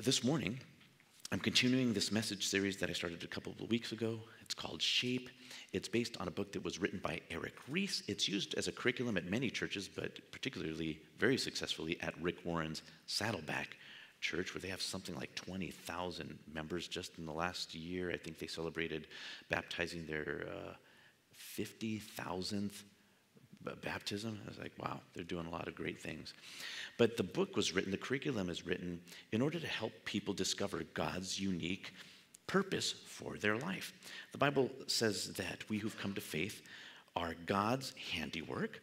This morning, I'm continuing this message series that I started a couple of weeks ago. It's called S.H.A.P.E. It's based on a book that was written by Eric Rees. It's used as a curriculum at many churches, but particularly very successfully at Rick Warren's Saddleback Church, where they have something like 20,000 members just in the last year. I think they celebrated baptizing their 50,000th baptism. I was like, wow, they're doing a lot of great things. But the book was written, the curriculum is written in order to help people discover God's unique purpose for their life. The Bible says that we who've come to faith are God's handiwork,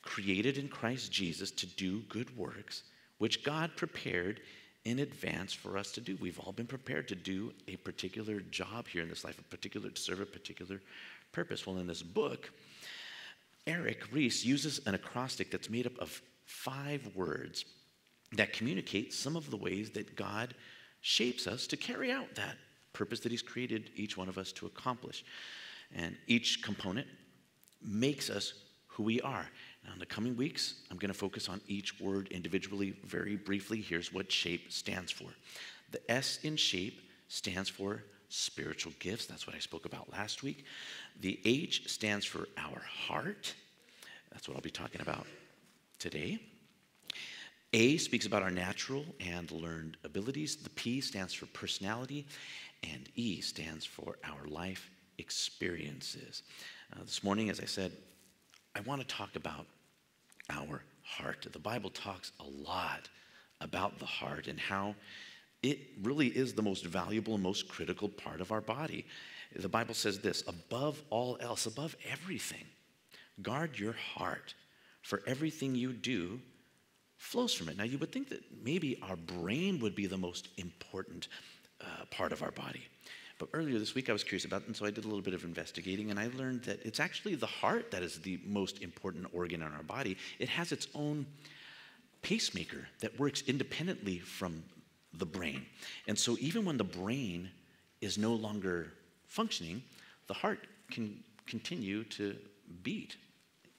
created in Christ Jesus to do good works, which God prepared in advance for us to do. We've all been prepared to do a particular job here in this life, to serve a particular purpose. Well, in this book, Eric Rees uses an acrostic that's made up of 5 words that communicate some of the ways that God shapes us to carry out that purpose that he's created each one of us to accomplish. And each component makes us who we are. Now, in the coming weeks, I'm going to focus on each word individually very briefly. Here's what SHAPE stands for. The S in SHAPE stands for spiritual gifts. That's what I spoke about last week. The H stands for our heart. That's what I'll be talking about today. A speaks about our natural and learned abilities. The P stands for personality. And E stands for our life experiences. This morning, as I said, I want to talk about our heart. The Bible talks a lot about the heart and how it really is the most valuable and most critical part of our body. The Bible says this: above all else, above everything, guard your heart, for everything you do flows from it. Now, you would think that maybe our brain would be the most important part of our body. But earlier this week I was curious about it, and so I did a little bit of investigating, and I learned that it's actually the heart that is the most important organ in our body. It has its own pacemaker that works independently from the brain. And so even when the brain is no longer functioning, the heart can continue to beat,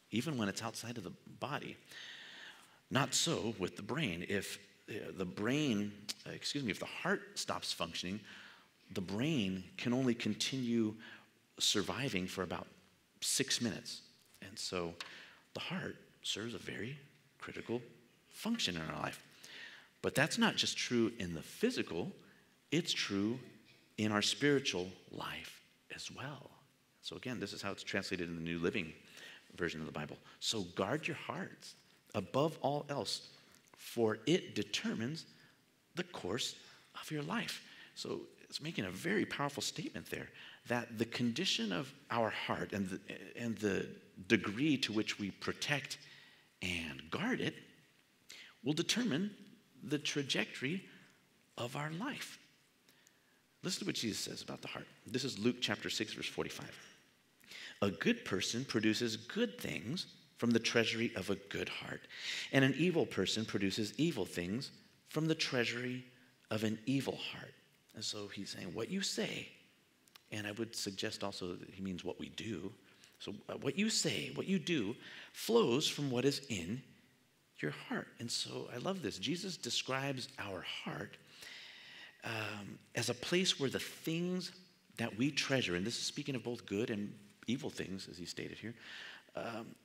even when it's outside of the body. Not so with the brain. If the heart stops functioning, the brain can only continue surviving for about 6 minutes. And so the heart serves a very critical function in our life. But that's not just true in the physical, it's true in our spiritual life as well. So again, this is how it's translated in the New Living Version of the Bible. So guard your hearts above all else, for it determines the course of your life. So it's making a very powerful statement there that the condition of our heart and the degree to which we protect and guard it will determine the trajectory of our life. Listen to what Jesus says about the heart. This is Luke chapter 6, verse 45. A good person produces good things from the treasury of a good heart, and an evil person produces evil things from the treasury of an evil heart. And so he's saying what you say, and I would suggest also that he means what we do. So what you say, what you do, flows from what is in your heart. And so I love this. Jesus describes our heart as a place where the things that we treasure, and this is speaking of both good and evil things, as he stated here,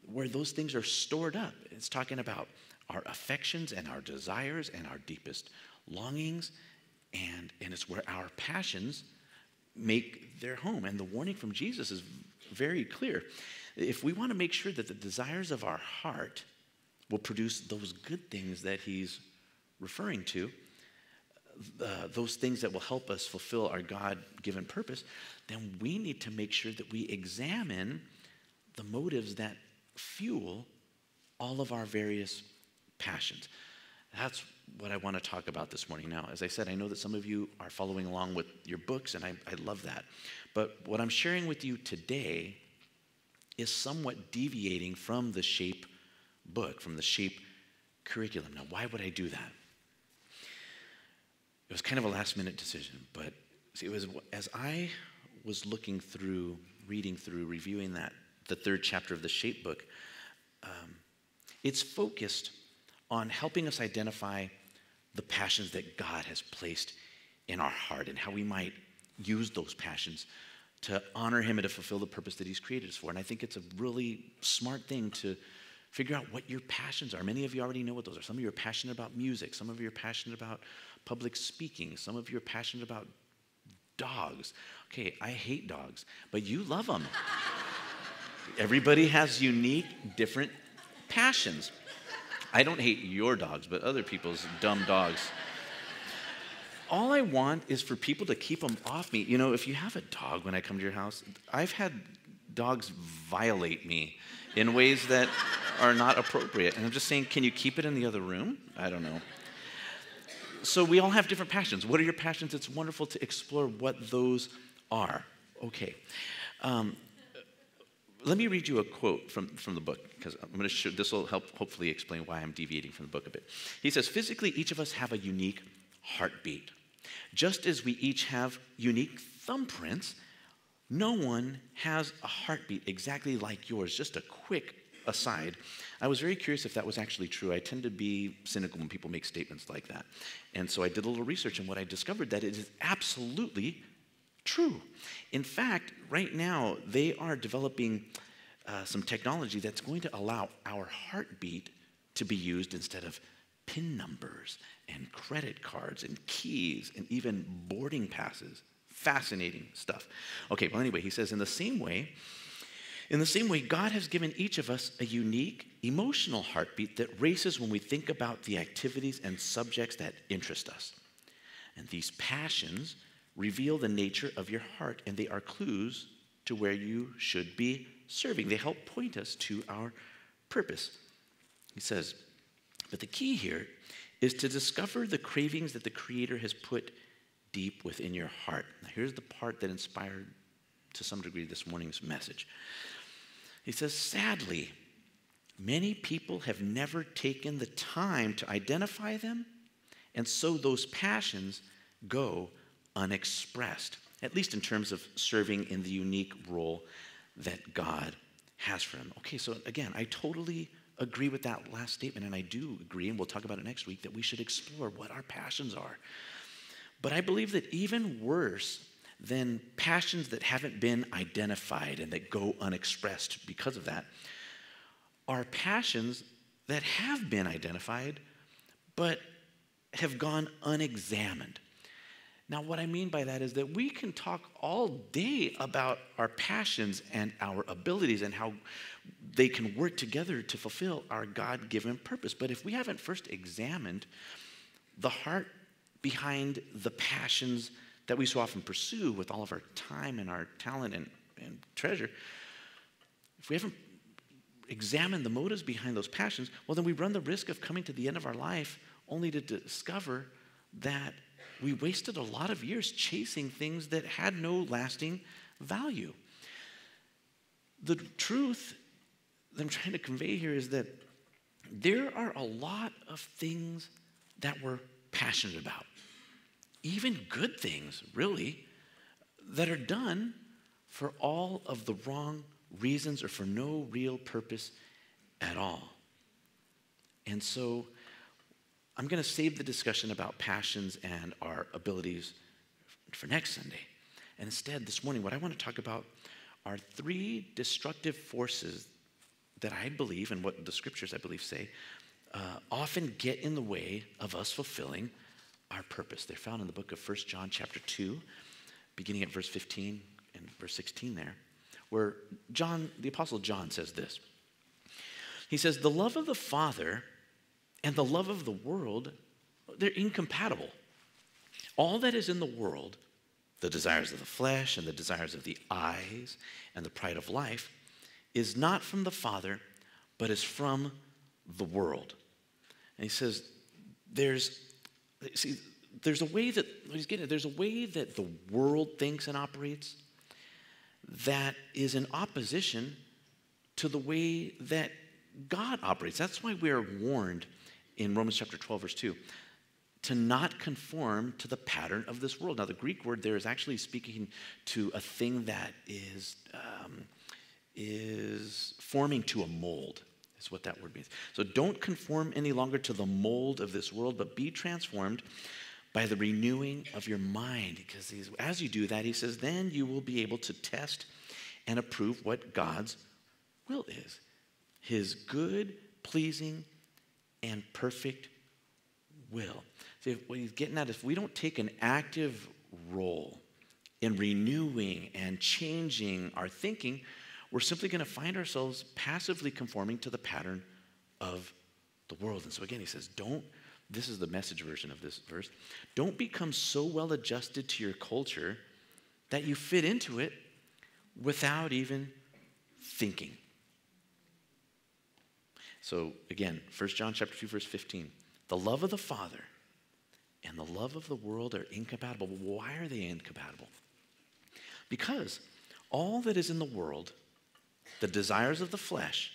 where those things are stored up. It's talking about our affections and our desires and our deepest longings, and it's where our passions make their home. And the warning from Jesus is very clear. If we want to make sure that the desires of our heart will produce those good things that he's referring to, those things that will help us fulfill our God-given purpose, then we need to make sure that we examine the motives that fuel all of our various passions. That's what I want to talk about this morning. Now, as I said, I know that some of you are following along with your books, and I love that. But what I'm sharing with you today is somewhat deviating from the S.H.A.P.E book, from the S.H.A.P.E curriculum. Now, why would I do that? It was kind of a last-minute decision, but see, it was as I was looking through, reading through, reviewing the 3rd chapter of the S.H.A.P.E book, it's focused on helping us identify the passions that God has placed in our heart and how we might use those passions to honor him and to fulfill the purpose that he's created us for. And I think it's a really smart thing to figure out what your passions are. Many of you already know what those are. Some of you are passionate about music. Some of you are passionate about public speaking. Some of you are passionate about dogs. Okay, I hate dogs, but you love them. Everybody has unique, different passions. I don't hate your dogs, but other people's dumb dogs. All I want is for people to keep them off me. You know, if you have a dog when I come to your house, I've had dogs violate me in ways that are not appropriate. And I'm just saying, can you keep it in the other room? I don't know. So we all have different passions. What are your passions? It's wonderful to explore what those are. Okay. Let me read you a quote from the book, because I'm going to show, this will help hopefully explain why I'm deviating from the book a bit. He says, physically, each of us have a unique heartbeat. Just as we each have unique thumbprints, no one has a heartbeat exactly like yours. Just a quick aside. I was very curious if that was actually true. I tend to be cynical when people make statements like that. And so I did a little research, and what I discovered that it is absolutely true. In fact, right now, they are developing some technology that's going to allow our heartbeat to be used instead of PIN numbers and credit cards and keys and even boarding passes. Fascinating stuff. Okay, well, anyway, he says, in the same way, God has given each of us a unique emotional heartbeat that races when we think about the activities and subjects that interest us. And these passions reveal the nature of your heart, and they are clues to where you should be serving. They help point us to our purpose. He says, but the key here is to discover the cravings that the Creator has put deep within your heart. Now, here's the part that inspired, to some degree, this morning's message. He says, sadly, many people have never taken the time to identify them, and so those passions go unexpressed, at least in terms of serving in the unique role that God has for them. Okay, so again, I totally agree with that last statement, and I do agree, and we'll talk about it next week, that we should explore what our passions are. But I believe that even worse than passions that haven't been identified and that go unexpressed because of that are passions that have been identified but have gone unexamined. Now, what I mean by that is that we can talk all day about our passions and our abilities and how they can work together to fulfill our God-given purpose. But if we haven't first examined the heart behind the passions that we so often pursue with all of our time and our talent and treasure, if we haven't examined the motives behind those passions, well, then we run the risk of coming to the end of our life only to discover that we wasted a lot of years chasing things that had no lasting value. The truth that I'm trying to convey here is that there are a lot of things that we're passionate about, even good things, really, that are done for all of the wrong reasons or for no real purpose at all. And so I'm going to save the discussion about passions and our abilities for next Sunday. And instead, this morning, what I want to talk about are 3 destructive forces that I believe, and what the scriptures I believe say, often get in the way of us fulfilling our purpose. They're found in the book of 1 John chapter 2, beginning at verse 15 and verse 16 there, where John, the Apostle John, says this. He says, the love of the Father and the love of the world, they're incompatible. All that is in the world, the desires of the flesh and the desires of the eyes and the pride of life, is not from the Father, but is from the world. And he says, there's a way that, there's a way that the world thinks and operates that is in opposition to the way that God operates. That's why we are warned in Romans chapter 12, verse 2, to not conform to the pattern of this world. Now, the Greek word there is actually speaking to a thing that is forming to a mold. is what that word means. So don't conform any longer to the mold of this world, but be transformed by the renewing of your mind. Because as you do that, he says, then you will be able to test and approve what God's will is. His good, pleasing, and perfect will. So what he's getting at is, if we don't take an active role in renewing and changing our thinking, we're simply going to find ourselves passively conforming to the pattern of the world. And so again, he says, this is the Message version of this verse, don't become so well adjusted to your culture that you fit into it without even thinking. So again, 1 John chapter 2, verse 15, the love of the Father and the love of the world are incompatible. Why are they incompatible? Because all that is in the world, the desires of the flesh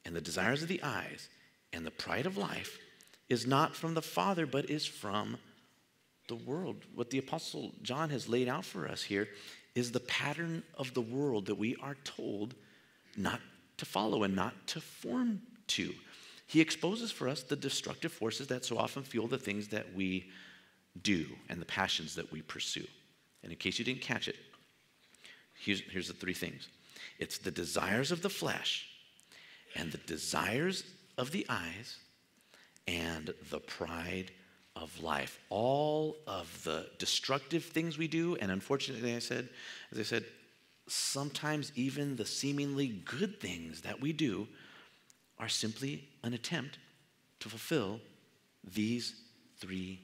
and the desires of the eyes and the pride of life, is not from the Father, but is from the world. What the Apostle John has laid out for us here is the pattern of the world that we are told not to follow and not to form to. He exposes for us the destructive forces that so often fuel the things that we do and the passions that we pursue. And in case you didn't catch it, here's the three things. It's the desires of the flesh and the desires of the eyes and the pride of life. All of the destructive things we do, and unfortunately, as I said, sometimes even the seemingly good things that we do are simply an attempt to fulfill these three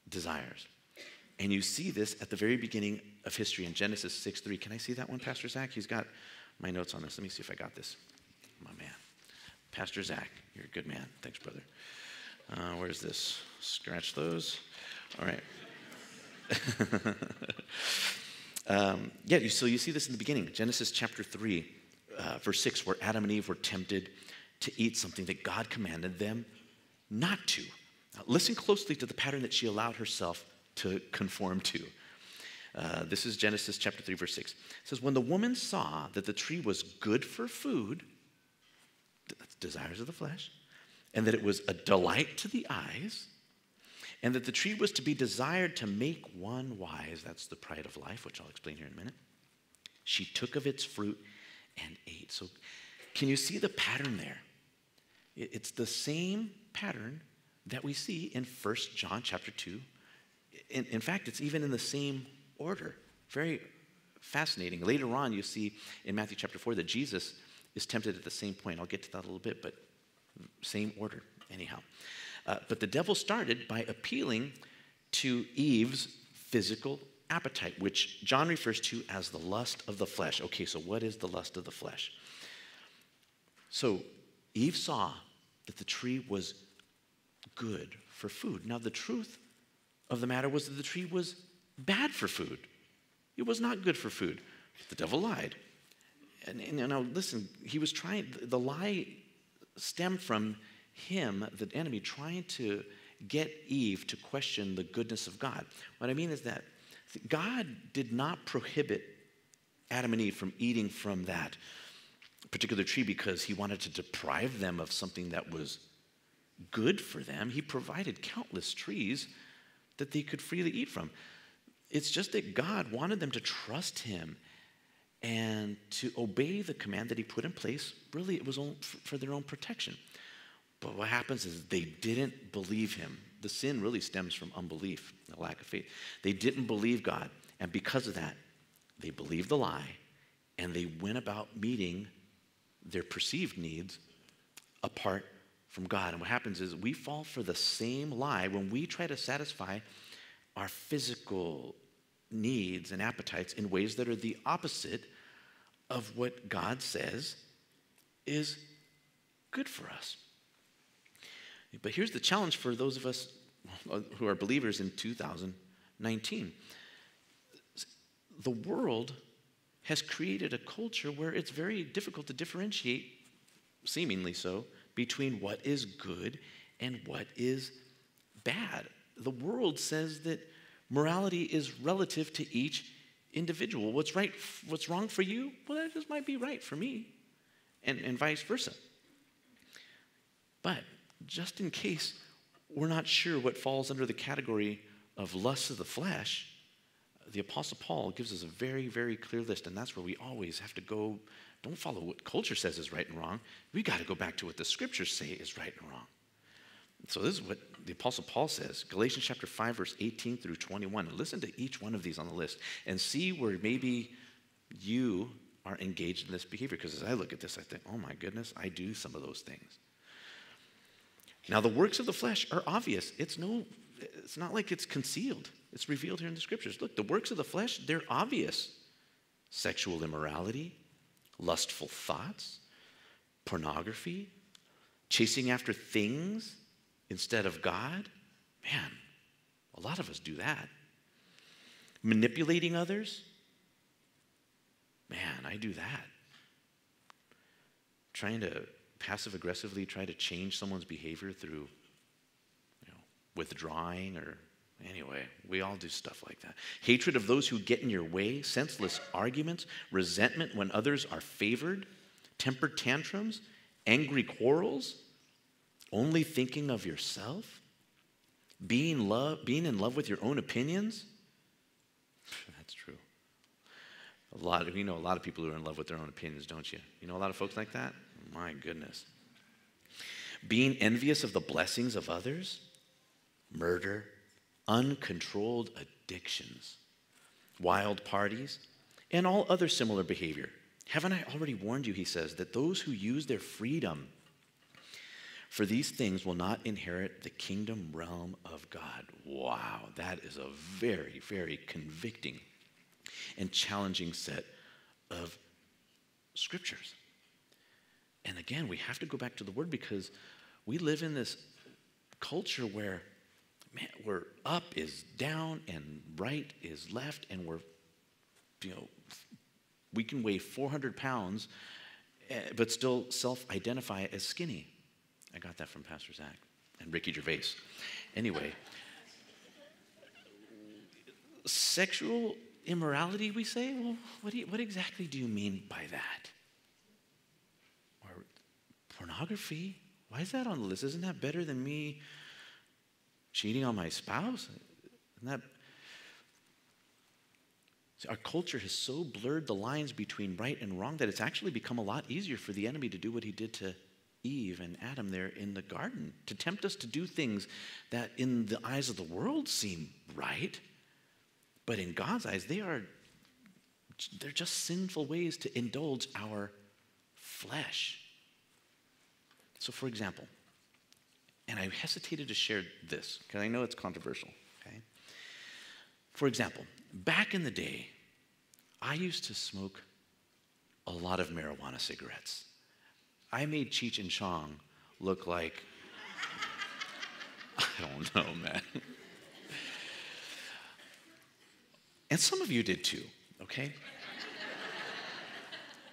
desires. And you see this at the very beginning of history in Genesis 6:3. Can I see that one, Pastor Zach? He's got my notes on this. Let me see if I got this. My man. Pastor Zach, you're a good man. Thanks, brother. Where's this? Scratch those. All right. So you see this in the beginning, Genesis chapter 3, verse 6, where Adam and Eve were tempted to eat something that God commanded them not to. Now, listen closely to the pattern that she allowed herself to conform to. This is Genesis chapter 3, verse 6. It says, when the woman saw that the tree was good for food, that's desires of the flesh, and that it was a delight to the eyes, and that the tree was to be desired to make one wise, that's the pride of life, which I'll explain here in a minute, she took of its fruit and ate. So can you see the pattern there? It's the same pattern that we see in 1 John chapter 2. In fact, it's even in the same order. Very fascinating. Later on, you see in Matthew chapter 4 that Jesus is tempted at the same point. I'll get to that a little bit, but same order anyhow. But the devil started by appealing to Eve's physical appetite, which John refers to as the lust of the flesh. Okay, so what is the lust of the flesh? So Eve saw that the tree was good for food. Now the truth of the matter was that the tree was bad for food. It was not good for food. The devil lied. And now listen, the lie stemmed from him, the enemy, trying to get Eve to question the goodness of God. What I mean is that God did not prohibit Adam and Eve from eating from that particular tree because he wanted to deprive them of something that was good for them. He provided countless trees that they could freely eat from. It's just that God wanted them to trust him and to obey the command that he put in place. Really, it was for their own protection. But what happens is they didn't believe him. The sin really stems from unbelief, a lack of faith. They didn't believe God, and because of that, they believed the lie, and they went about meeting their perceived needs apart from God. And what happens is we fall for the same lie when we try to satisfy our physical needs and appetites in ways that are the opposite of what God says is good for us. But here's the challenge for those of us who are believers in 2019. The world has created a culture where it's very difficult to differentiate, seemingly so, between what is good and what is bad. The world says that morality is relative to each individual. What's right, what's wrong for you? Well, that just might be right for me, and vice versa. But just in case we're not sure what falls under the category of lusts of the flesh, the Apostle Paul gives us a very, very clear list, and that's where we always have to go. Don't follow what culture says is right and wrong. We got to go back to what the scriptures say is right and wrong. So this is what the Apostle Paul says, Galatians chapter 5, verse 18 through 21. And listen to each one of these on the list and see where maybe you are engaged in this behavior. Because as I look at this, I think, oh my goodness, I do some of those things. Now, the works of the flesh are obvious. It's not like it's concealed. It's revealed here in the scriptures. Look, the works of the flesh, they're obvious. Sexual immorality, lustful thoughts, pornography, chasing after things instead of God. Man, a lot of us do that. Manipulating others. Man, I do that. Trying to passive-aggressively try to change someone's behavior through, withdrawing or anyway, we all do stuff like that. Hatred of those who get in your way, senseless arguments, resentment when others are favored, temper tantrums, angry quarrels, only thinking of yourself, being in love with your own opinions. That's true. You know a lot of people who are in love with their own opinions, don't you? You know a lot of folks like that? My goodness. Being envious of the blessings of others, murder, uncontrolled addictions, wild parties, and all other similar behavior. Haven't I already warned you, he says, that those who use their freedom for these things will not inherit the kingdom realm of God. Wow, that is a very, very convicting and challenging set of scriptures. And again, we have to go back to the word because we live in this culture where, man, we're up is down and right is left, and we can weigh 400 pounds but still self-identify as skinny. I got that from Pastor Zach and Ricky Gervais. Anyway, sexual immorality, we say? Well, what exactly do you mean by that? Or pornography? Why is that on the list? Isn't that better than me cheating on my spouse? Isn't that... See, our culture has so blurred the lines between right and wrong that it's actually become a lot easier for the enemy to do what he did to Eve and Adam there in the garden, to tempt us to do things that in the eyes of the world seem right, but in God's eyes, they're just sinful ways to indulge our flesh. So for example, and I hesitated to share this because I know it's controversial, okay? For example, back in the day, I used to smoke a lot of marijuana cigarettes. I made Cheech and Chong look like, I don't know, man. And some of you did too, okay?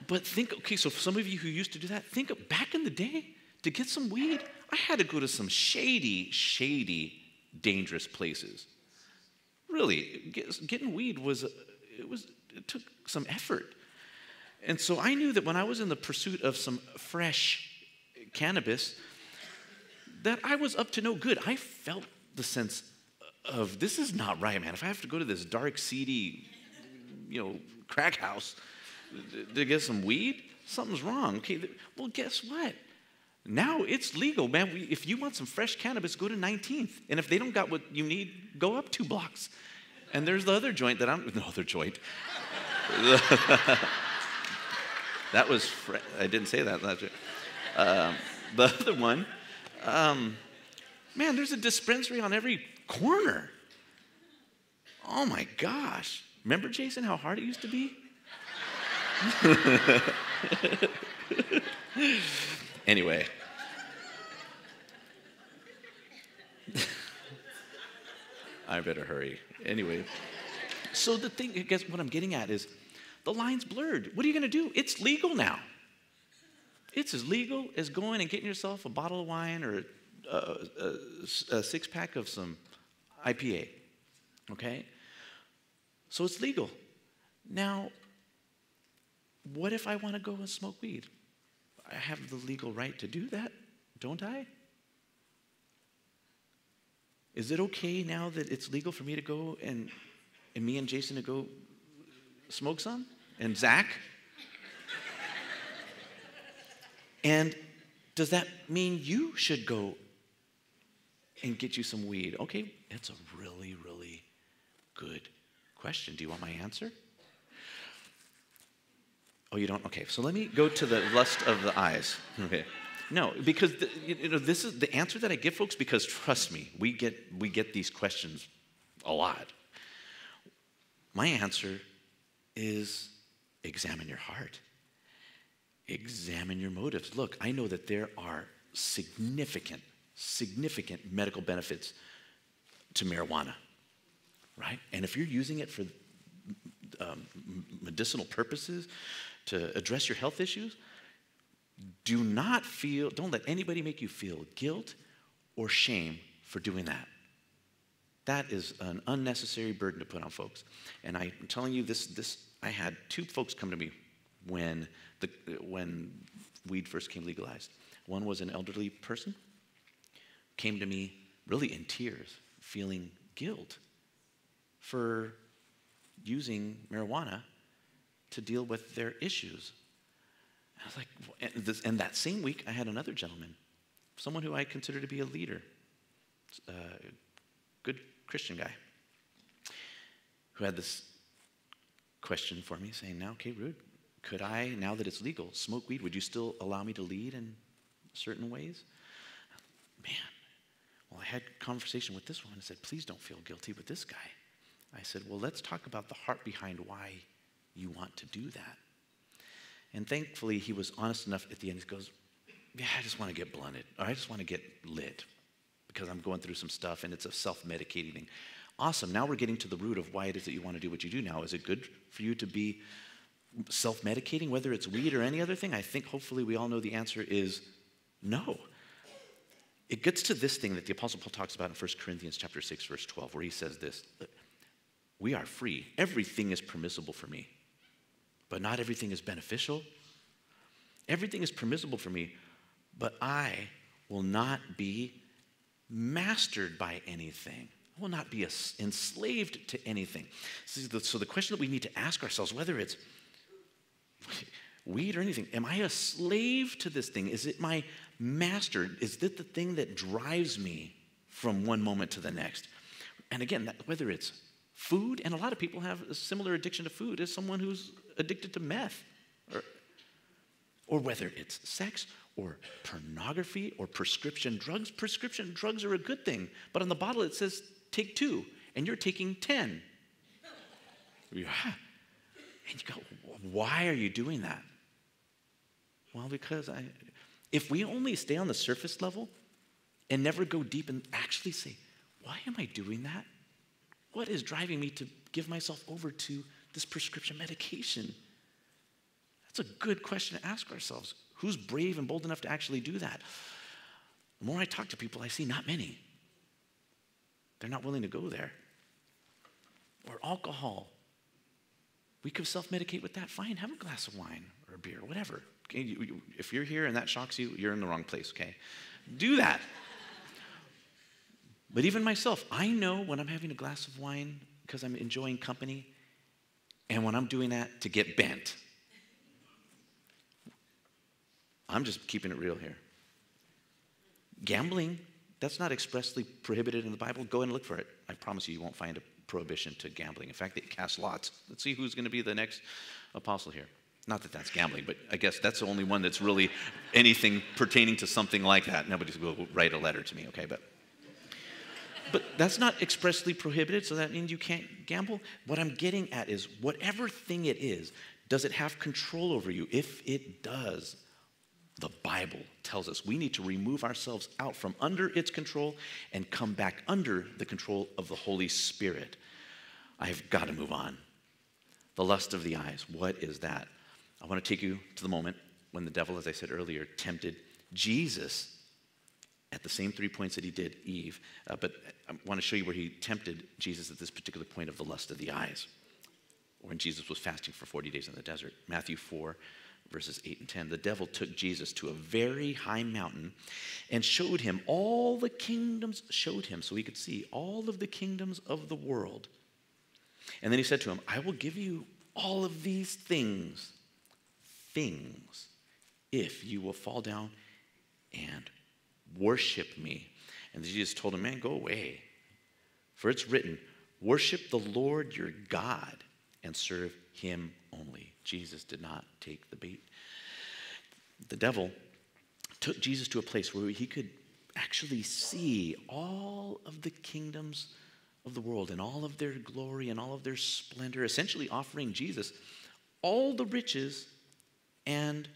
But so for some of you who used to do that, think of back in the day, to get some weed, I had to go to some shady, dangerous places. Really, getting weed it took some effort. And so I knew that when I was in the pursuit of some fresh cannabis, that I was up to no good. I felt the sense of, this is not right, man. If I have to go to this dark, seedy, crack house to get some weed, something's wrong. Okay, well, guess what? Now it's legal, man. If you want some fresh cannabis, go to 19th. And if they don't got what you need, go up 2 blocks. And there's the other joint That was, I didn't say that. The other one, man, there's a dispensary on every corner. Oh my gosh. Remember, Jason, how hard it used to be? Anyway. I better hurry. Anyway. So the thing, I guess what I'm getting at is, the line's blurred. What are you going to do? It's legal now. It's as legal as going and getting yourself a bottle of wine or a six-pack of some IPA, okay? So it's legal. Now, what if I want to go and smoke weed? I have the legal right to do that, don't I? Is it okay now that it's legal for me to go and me and Jason to go smoke some? And Zach? And does that mean you should go and get you some weed? Okay, it's a really, really good question. Do you want my answer? Oh, you don't? Okay, so let me go to the lust of the eyes. Okay. No, because this is the answer that I give folks, because trust me, we get these questions a lot. My answer is examine your heart. Examine your motives. Look, I know that there are significant medical benefits to marijuana, right? And if you're using it for medicinal purposes to address your health issues, don't let anybody make you feel guilt or shame for doing that. That is an unnecessary burden to put on folks. And I'm telling you this, I had 2 folks come to me when weed first came legalized. One was an elderly person, came to me really in tears, feeling guilt for using marijuana to deal with their issues. I was like, and that same week, I had another gentleman, someone who I consider to be a leader, good Christian guy, who had this question for me, saying, "Now, okay, Rudy, could I, now that it's legal, smoke weed? Would you still allow me to lead in certain ways?" Man, well, I had a conversation with this woman and said, "Please don't feel guilty with this guy." I said, "Well, let's talk about the heart behind why you want to do that." And thankfully, he was honest enough at the end. He goes, "Yeah, I just want to get blunted, or I just want to get lit because I'm going through some stuff and it's a self-medicating thing." Awesome. Now we're getting to the root of why it is that you want to do what you do now. Is it good for you to be self-medicating, whether it's weed or any other thing? I think hopefully we all know the answer is no. It gets to this thing that the Apostle Paul talks about in 1 Corinthians chapter 6, verse 12, where he says this: "We are free. Everything is permissible for me, but not everything is beneficial. Everything is permissible for me, but I will not be mastered by anything. I will not be enslaved to anything." So the question that we need to ask ourselves, whether it's weed or anything, am I a slave to this thing? Is it my master? Is it the thing that drives me from one moment to the next? And again, whether it's food, and a lot of people have a similar addiction to food as someone who's addicted to meth, or whether it's sex or pornography or prescription drugs. Prescription drugs are a good thing, but on the bottle it says take 2, and you're taking 10. Yeah. And you go, why are you doing that? Well, because if we only stay on the surface level and never go deep and actually say, why am I doing that? What is driving me to give myself over to this prescription medication? That's a good question to ask ourselves. Who's brave and bold enough to actually do that? The more I talk to people, I see not many. They're not willing to go there. Or alcohol. We could self-medicate with that. Fine, have a glass of wine or a beer, whatever. Okay? If you're here and that shocks you, you're in the wrong place, okay? Do that. But even myself, I know when I'm having a glass of wine because I'm enjoying company, and when I'm doing that to get bent. I'm just keeping it real here. Gambling, that's not expressly prohibited in the Bible. Go and look for it. I promise you won't find a prohibition to gambling. In fact, they cast lots. Let's see who's going to be the next apostle here. Not that that's gambling, but I guess that's the only one that's really anything pertaining to something like that. Nobody's going to write a letter to me, okay? But that's not expressly prohibited, so that means you can't gamble. What I'm getting at is whatever thing it is, does it have control over you? If it does, the Bible tells us we need to remove ourselves out from under its control and come back under the control of the Holy Spirit. I've got to move on. The lust of the eyes, what is that? I want to take you to the moment when the devil, as I said earlier, tempted Jesus at the same 3 points that he did Eve. But I want to show you where he tempted Jesus at this particular point of the lust of the eyes, when Jesus was fasting for 40 days in the desert. Matthew 4, verses 8 and 10. The devil took Jesus to a very high mountain and showed him all the kingdoms, so he could see all of the kingdoms of the world. And then he said to him, I will give you all of these things, if you will fall down and worship me. And Jesus told him, man, go away. For it's written, worship the Lord your God and serve him only. Jesus did not take the bait. The devil took Jesus to a place where he could actually see all of the kingdoms of the world and all of their glory and all of their splendor, essentially offering Jesus all the riches and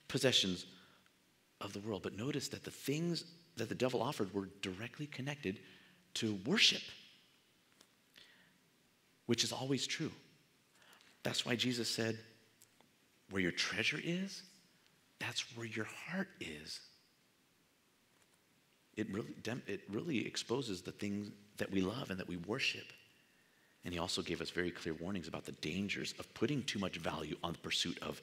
possessions of the world. But notice that the things that the devil offered were directly connected to worship, which is always true. That's why Jesus said, where your treasure is, that's where your heart is. It really exposes the things that we love and that we worship. And he also gave us very clear warnings about the dangers of putting too much value on the pursuit of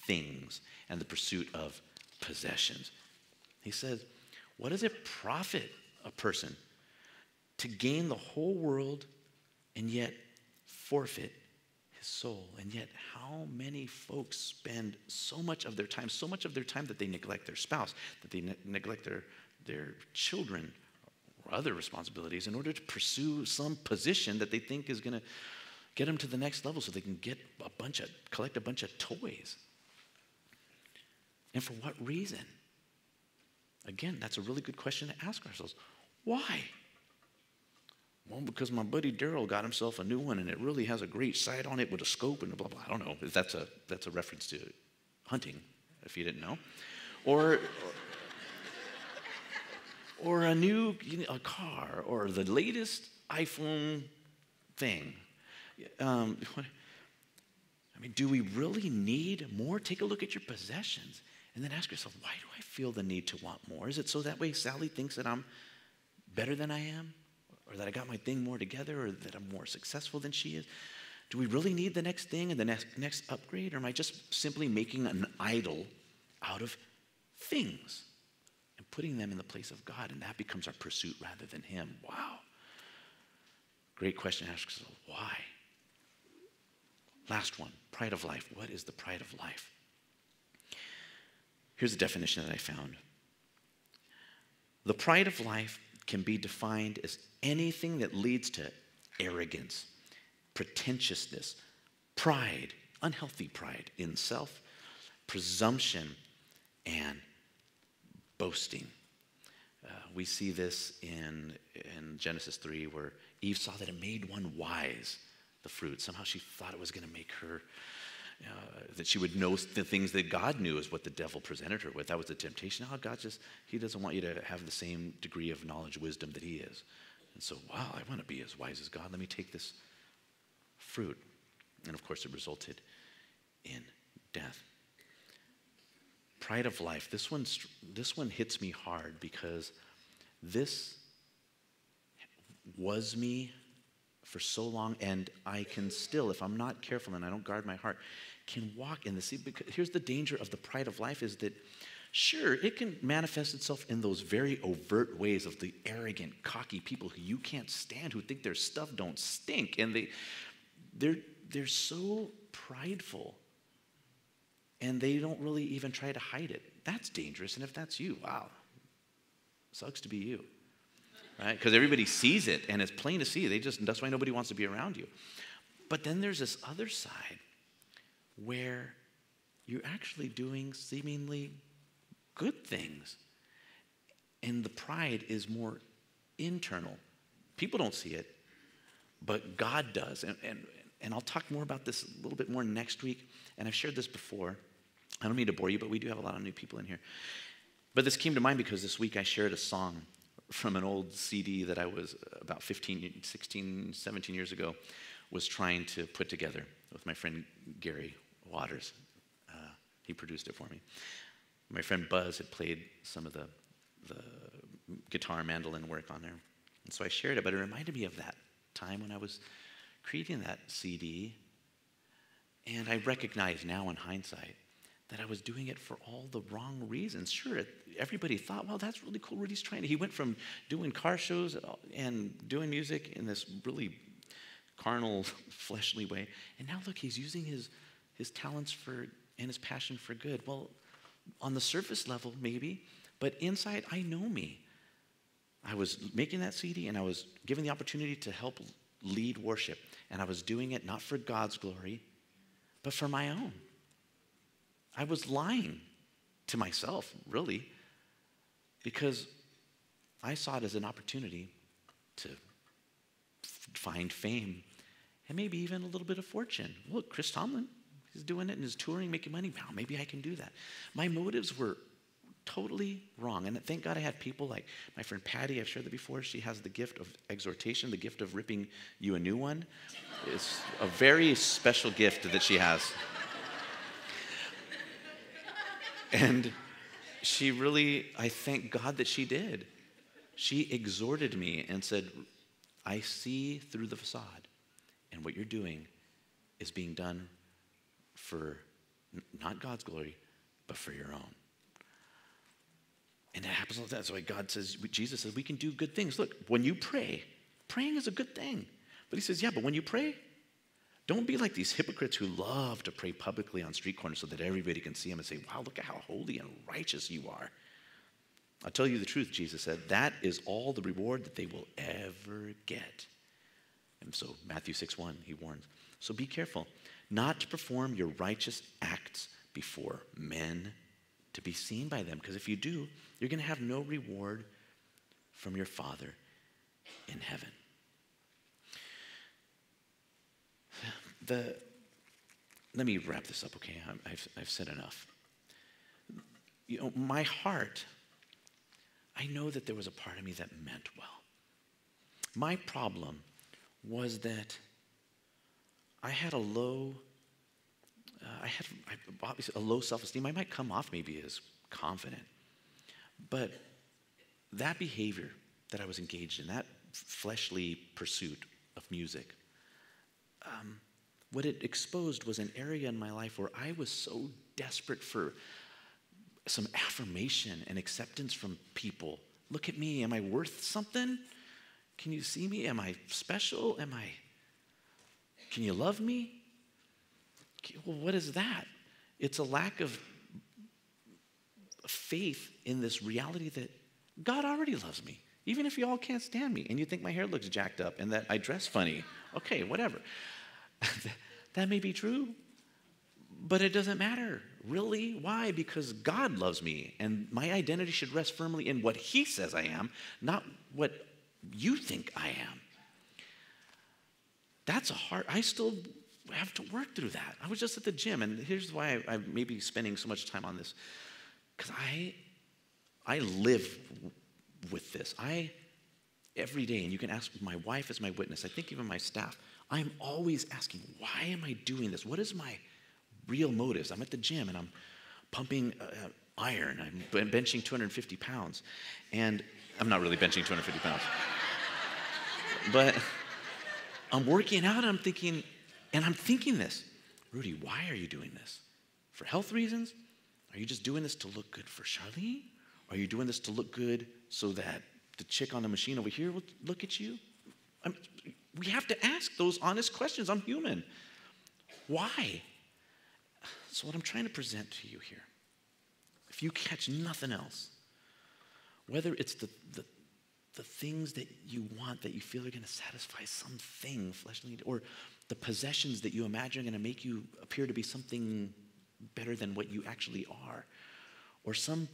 things and the pursuit of possessions. He says, what does it profit a person to gain the whole world and yet forfeit his soul? And yet how many folks spend so much of their time that they neglect their spouse, that they neglect their children or other responsibilities in order to pursue some position that they think is going to get them to the next level so they can collect a bunch of toys. And for what reason? Again, that's a really good question to ask ourselves. Why? Well, because my buddy Daryl got himself a new one and it really has a great sight on it with a scope and blah, blah. I don't know if that's a reference to hunting, if you didn't know. Or a new a car or the latest iPhone thing. Do we really need more? Take a look at your possessions and then ask yourself, why do I feel the need to want more? Is it so that way Sally thinks that I'm better than I am? Or that I got my thing more together? Or that I'm more successful than she is? Do we really need the next thing and the next upgrade? Or am I just simply making an idol out of things and putting them in the place of God? And that becomes our pursuit rather than him. Wow. Great question to ask yourself. Why? Last one, pride of life. What is the pride of life? Here's a definition that I found. The pride of life can be defined as anything that leads to arrogance, pretentiousness, pride, unhealthy pride in self, presumption, and boasting. We see this in Genesis 3 where Eve saw that it made one wise, the fruit. Somehow she thought it was going to make her, that she would know the things that God knew is what the devil presented her with. That was the temptation. How God he doesn't want you to have the same degree of knowledge, wisdom that he is. And so, wow, I want to be as wise as God. Let me take this fruit. And of course, it resulted in death. Pride of life. This one hits me hard because this was me for so long, and I can still, if I'm not careful and I don't guard my heart, can walk in the sea. Because here's the danger of the pride of life is that, sure, it can manifest itself in those very overt ways of the arrogant, cocky people who you can't stand, who think their stuff don't stink, and they're so prideful, and they don't really even try to hide it. That's dangerous, and if that's you, wow, sucks to be you. Right? Because everybody sees it, and it's plain to see. That's why nobody wants to be around you. But then there's this other side where you're actually doing seemingly good things. And the pride is more internal. People don't see it, but God does. And I'll talk more about this a little bit more next week. And I've shared this before. I don't mean to bore you, but we do have a lot of new people in here. But this came to mind because this week I shared a song from an old CD that I was about 16, 17 years ago was trying to put together with my friend Gary Waters. He produced it for me. My friend Buzz had played some of the guitar, mandolin work on there. And so I shared it, but it reminded me of that time when I was creating that CD. And I recognize now in hindsight that I was doing it for all the wrong reasons. Sure, everybody thought, well, that's really cool. Rudy's trying to, he went from doing car shows and doing music in this really carnal, fleshly way. And now look, he's using his talents and his passion for good. Well, on the surface level, maybe, but inside, I know me. I was making that CD, and I was given the opportunity to help lead worship. And I was doing it not for God's glory, but for my own. I was lying to myself, really, because I saw it as an opportunity to find fame and maybe even a little bit of fortune. Look, Chris Tomlin, he's doing it and is touring, making money. Wow, maybe I can do that. My motives were totally wrong. And thank God I had people like my friend Patty. I've shared that before. She has the gift of exhortation, the gift of ripping you a new one. It's a very special gift that she has. And she really, I thank God that she did. She exhorted me and said, I see through the facade, and what you're doing is being done for not God's glory, but for your own. And it happens all the time. That's why God says, Jesus says, we can do good things. Look, when you pray, praying is a good thing. But he says, yeah, but when you pray, don't be like these hypocrites who love to pray publicly on street corners so that everybody can see them and say, wow, look at how holy and righteous you are. I'll tell you the truth, Jesus said, that is all the reward that they will ever get. And so Matthew 6:1, he warns. So be careful not to perform your righteous acts before men to be seen by them. Because if you do, you're going to have no reward from your Father in heaven. Let me wrap this up, okay? I've said enough. You know, my heart, I know that there was a part of me that meant well. My problem was that I had obviously a low self-esteem. I might come off maybe as confident, but that behavior that I was engaged in, that fleshly pursuit of music, what it exposed was an area in my life where I was so desperate for some affirmation and acceptance from people. Look at me. Am I worth something? Can you see me? Am I special? Can you love me? Well, what is that? It's a lack of faith in this reality that God already loves me, even if you all can't stand me and you think my hair looks jacked up and that I dress funny. Okay, whatever. That may be true, but it doesn't matter. Really? Why? Because God loves me, and my identity should rest firmly in what he says I am, not what you think I am. That's I still have to work through that. I was just at the gym, and here's why I may be spending so much time on this. Because I live with this. Every day, and you can ask my wife as my witness, I think even my staff, I'm always asking, why am I doing this? What is my real motives? I'm at the gym, and I'm pumping iron. I'm benching 250 pounds. And I'm not really benching 250 pounds. But I'm working out, and I'm thinking this, Rudy, why are you doing this? For health reasons? Are you just doing this to look good for Charlene? Are you doing this to look good so that the chick on the machine over here will look at you? We have to ask those honest questions. I'm human. Why? So what I'm trying to present to you here, if you catch nothing else, whether it's the things that you want that you feel are going to satisfy something fleshly, or the possessions that you imagine are going to make you appear to be something better than what you actually are, or some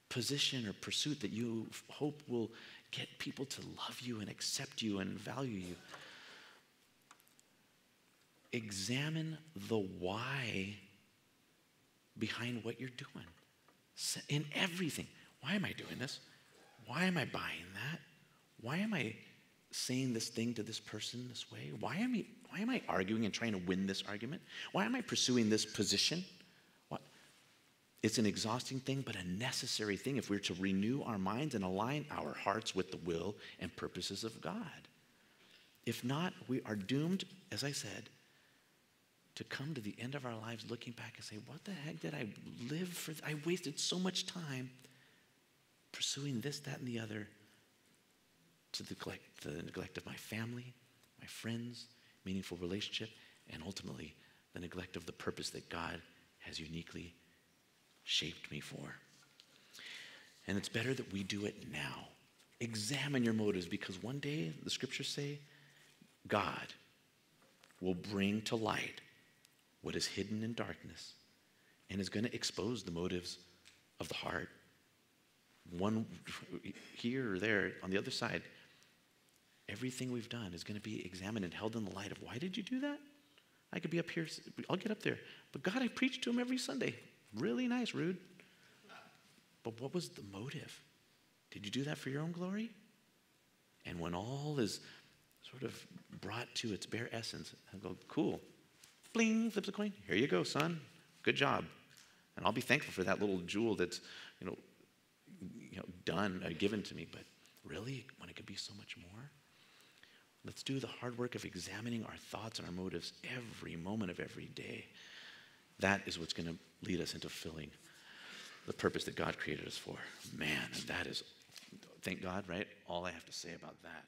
position or pursuit that you hope will get people to love you and accept you and value you. Examine the why behind what you're doing. In everything. Why am I doing this? Why am I buying that? Why am I saying this thing to this person this way? Why am I arguing and trying to win this argument? Why am I pursuing this position? It's an exhausting thing, but a necessary thing if we're to renew our minds and align our hearts with the will and purposes of God. If not, we are doomed, as I said, to come to the end of our lives looking back and say, what the heck did I live for? I wasted so much time pursuing this, that, and the other to the neglect of my family, my friends, meaningful relationship, and ultimately the neglect of the purpose that God has uniquely shaped me for. And it's better that we do it now. Examine your motives, because one day, the scriptures say, God will bring to light what is hidden in darkness and is going to expose the motives of the heart. One here or there, on the other side, everything we've done is going to be examined and held in the light of, why did you do that? I could be up here, I'll get up there. But God, I preach to him every Sunday. Really nice, Rude. But what was the motive? Did you do that for your own glory? And when all is sort of brought to its bare essence, I'll go, cool. Bling, flips a coin. Here you go, son. Good job. And I'll be thankful for that little jewel that's, done, given to me. But really, when it could be so much more? Let's do the hard work of examining our thoughts and our motives every moment of every day. That is what's going to lead us into fulfilling the purpose that God created us for. Man, and that is, thank God, right? All I have to say about that.